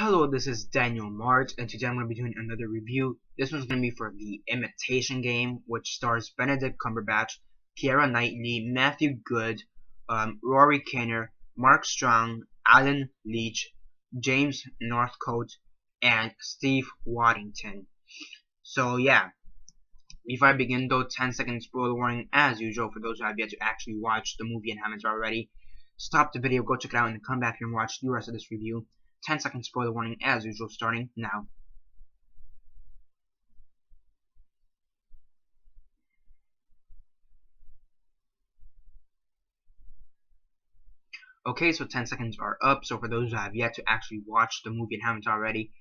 Hello, this is Daniel Mart, and today I'm going to be doing another review. This one's going to be for The Imitation Game, which stars Benedict Cumberbatch, Keira Knightley, Matthew Good, Rory Kinnear, Mark Strong, Alan Leach, James Northcote, and Steve Waddington. So yeah, before I begin though, 10-second spoiler warning as usual for those who have yet to actually watch the movie and haven't already. Stop the video, go check it out, and come back here and watch the rest of this review. 10-second spoiler warning as usual, starting now. Okay, so 10 seconds are up. So for those who have yet to actually watch the movie and haven't already,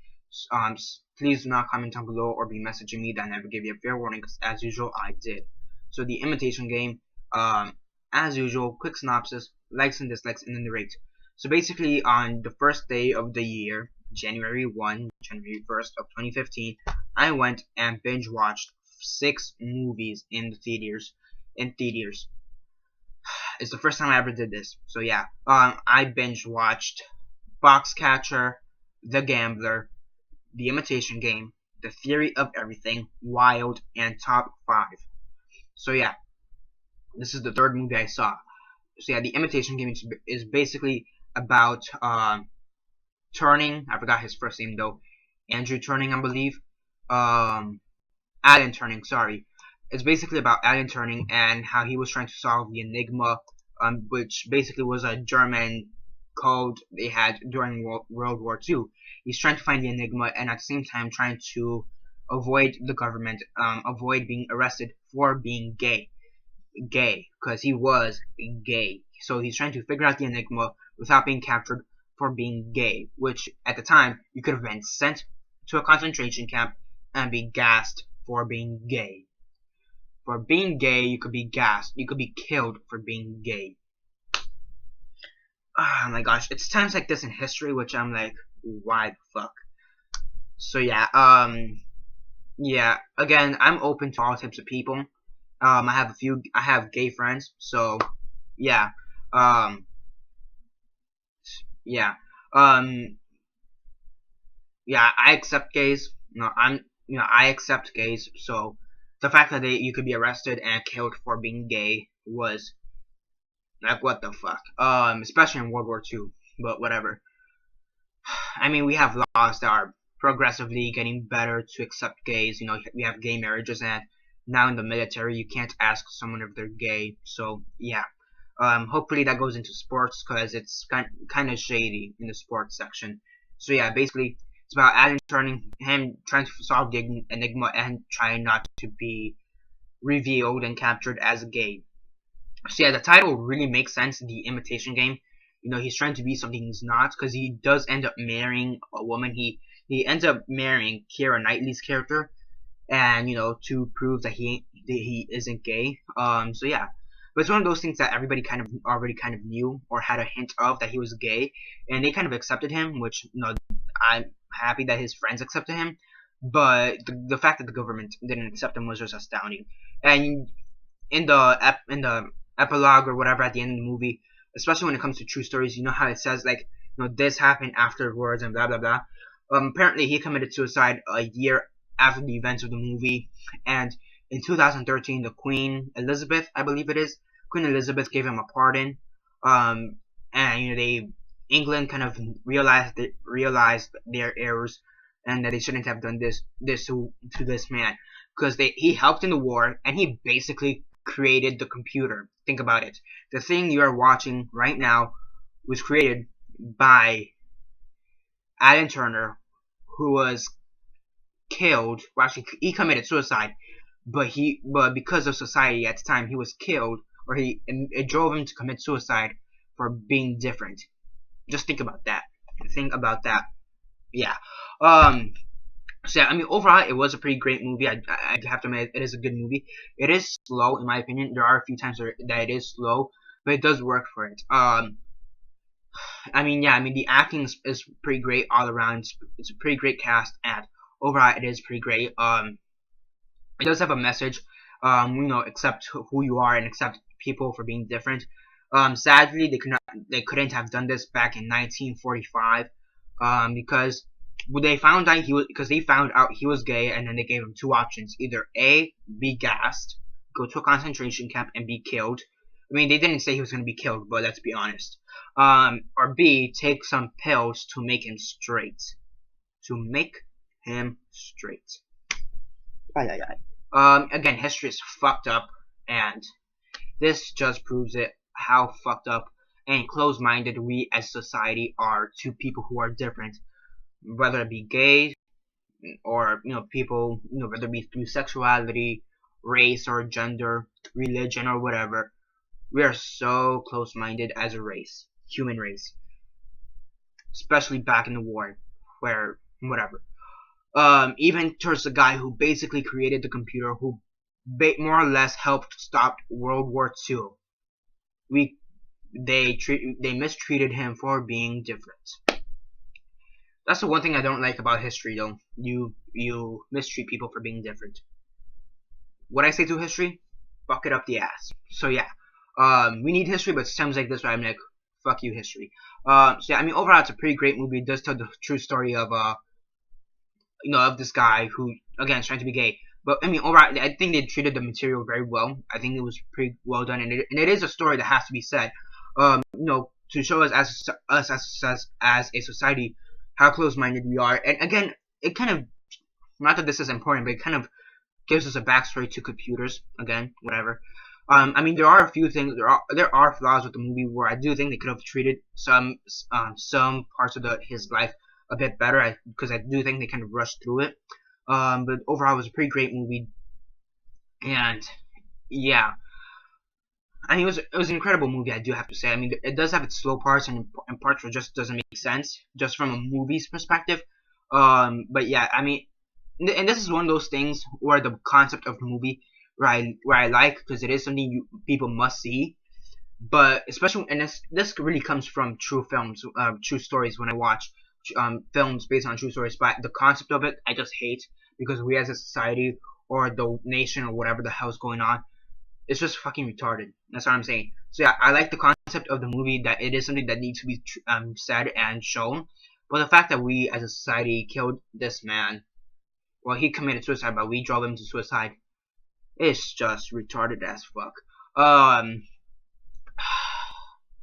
please do not comment down below or be messaging me that I never gave you a fair warning, because as usual I did. So The Imitation Game, as usual, quick synopsis, likes and dislikes, and then the rate. So basically, on the first day of the year, January 1st of 2015, I went and binge watched 6 movies in the theaters. It's the first time I ever did this. So yeah, I binge watched Foxcatcher, The Gambler, The Imitation Game, The Theory of Everything, Wild, and Top 5. So yeah, this is the third movie I saw. So yeah, The Imitation Game is basically about Turning. I forgot his first name though. Andrew Turning, I believe. Alan Turning. Sorry. It's basically about Alan Turning and how he was trying to solve the Enigma, which basically was a German code they had during World War II. He's trying to find the Enigma and at the same time trying to avoid the government, avoid being arrested for being gay, because he was gay. So he's trying to figure out the Enigma without being captured for being gay, which at the time you could have been sent to a concentration camp and be gassed for being gay. For being gay, you could be gassed. You could be killed for being gay. Oh my gosh, it's times like this in history which I'm like, why the fuck? So yeah, yeah. Again, I'm open to all types of people. I have gay friends, so yeah. Yeah. Yeah, I accept gays. I accept gays. So the fact that you could be arrested and killed for being gay was like, what the fuck? Especially in World War II. But whatever. I mean, we have laws that are progressively getting better to accept gays. We have gay marriages, and now in the military, you can't ask someone if they're gay. So yeah. Hopefully that goes into sports, because it's kind of shady in the sports section. So yeah, basically it's about Alan Turning, him trying to solve the Enigma and trying not to be revealed and captured as gay. So yeah, the title really makes sense. The Imitation Game. He's trying to be something he's not, because he does end up marrying a woman. He ends up marrying Keira Knightley's character, and to prove that he isn't gay. So yeah. But it's one of those things that everybody already knew or had a hint of, that he was gay, and they kind of accepted him, which I'm happy that his friends accepted him. But the fact that the government didn't accept him was just astounding. And in the epilogue or whatever at the end of the movie, especially when it comes to true stories, you know how it says like, this happened afterwards and blah blah blah. Apparently he committed suicide a year after the events of the movie, and in 2013, the Queen Elizabeth, I believe it is, Queen Elizabeth gave him a pardon. And England kind of realized their errors, and that they shouldn't have done this to this man, because he helped in the war, and he basically created the computer. Think about it. The thing you are watching right now was created by Alan Turner, who was killed. Well, actually, he committed suicide. But because of society at the time, he was killed, or it drove him to commit suicide for being different. Just think about that. Yeah. So yeah, I mean, overall, it was a pretty great movie. I have to admit, it is a good movie. It is slow, in my opinion. There are a few times that it is slow, but it does work for it. I mean, yeah. I mean, the acting is pretty great all around. It's a pretty great cast, and overall, it is pretty great. It does have a message, accept who you are and accept people for being different. Sadly, they couldn't have done this back in 1945. Because when they found out they found out he was gay, and then they gave him two options: either A, be gassed, go to a concentration camp and be killed. I mean, they didn't say he was going to be killed, but let's be honest. Or B, take some pills to make him straight. To make him straight. Again, history is fucked up, and this just proves it, how fucked up and closed-minded we as society are to people who are different, whether it be gay or people, whether it be through sexuality, race or gender, religion or whatever. We are so close-minded as a race, human race, especially back in the war, where whatever. Even towards the guy who basically created the computer, who more or less helped stop World War II. They mistreated him for being different. That's the one thing I don't like about history, though. You mistreat people for being different. What I say to history? Fuck it up the ass. So yeah, we need history, but times like this where I'm like, fuck you, history. So yeah, I mean, overall, it's a pretty great movie. It does tell the true story of of this guy who, again, is trying to be gay. But I mean, overall, I think they treated the material very well. I think it was pretty well done, and it is a story that has to be said. To show us as a society how close-minded we are. And again, it kind of, not that this is important, but it kind of gives us a backstory to computers. Again, whatever. I mean, there are a few things. There are flaws with the movie where I do think they could have treated some parts of his life a bit better, because I do think they kind of rushed through it. But overall, it was a pretty great movie, and yeah, I mean, it was an incredible movie, I do have to say. I mean, it does have its slow parts and parts where it just doesn't make sense, just from a movie's perspective. But yeah, I mean, and this is one of those things where the concept of the movie where I like, because it is something people must see. But especially, and this really comes from true films, true stories. When I watch films based on true stories, but the concept of it I just hate, because we as a society or the nation or whatever the hell's going on, it's just fucking retarded. That's what I'm saying. So yeah, I like the concept of the movie, that it is something that needs to be said and shown. But the fact that we as a society killed this man, well, he committed suicide, but we drove him to suicide, it's just retarded as fuck.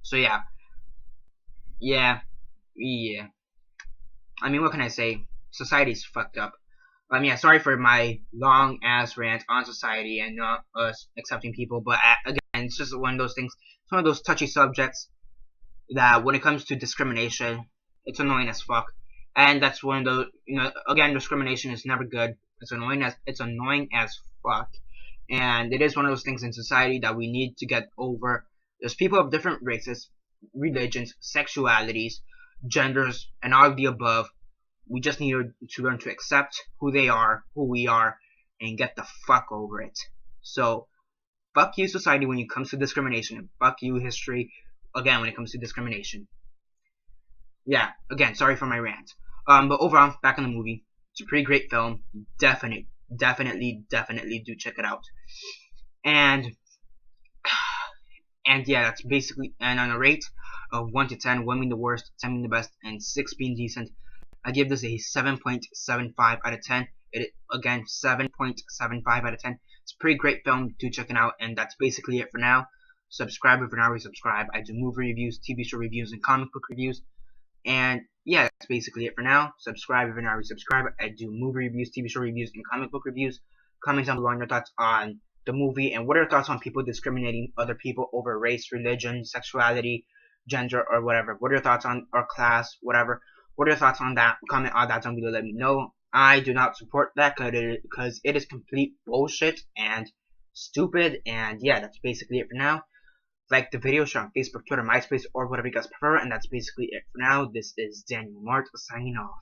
So yeah. I mean, what can I say? Society's fucked up. Yeah, sorry for my long ass rant on society and not us accepting people, but again, it's just one of those things. It's one of those touchy subjects that, when it comes to discrimination, it's annoying as fuck. And that's one of those, again, discrimination is never good. It's annoying as fuck. And it is one of those things in society that we need to get over. There's people of different races, religions, sexualities, genders, and all of the above. We just need to learn to accept who they are, who we are, and get the fuck over it. So, fuck you, society, when it comes to discrimination, and fuck you, history, again, when it comes to discrimination. Yeah, again, sorry for my rant. But overall, back in the movie, it's a pretty great film. Definitely do check it out. And yeah, that's basically, and on a rate of 1 to 10, 1 being the worst, 10 being the best, and 6 being decent, I give this a 7.75 out of 10. Again, 7.75 out of 10. It's a pretty great film. Do check it out. And that's basically it for now. Subscribe if you're not already subscribed. I do movie reviews, TV show reviews, and comic book reviews. And yeah, that's basically it for now. Subscribe if you're not already subscribed. I do movie reviews, TV show reviews, and comic book reviews. Comment down below on your thoughts on the movie, and what are your thoughts on people discriminating other people over race, religion, sexuality, gender, or whatever. What are your thoughts on our class, whatever. What are your thoughts on that? Comment all that down below. Let me know. I do not support that because it is complete bullshit and stupid. And yeah, that's basically it for now. Like the video, share on Facebook, Twitter, MySpace, or whatever you guys prefer. And that's basically it for now. This is Daniel Mart signing off.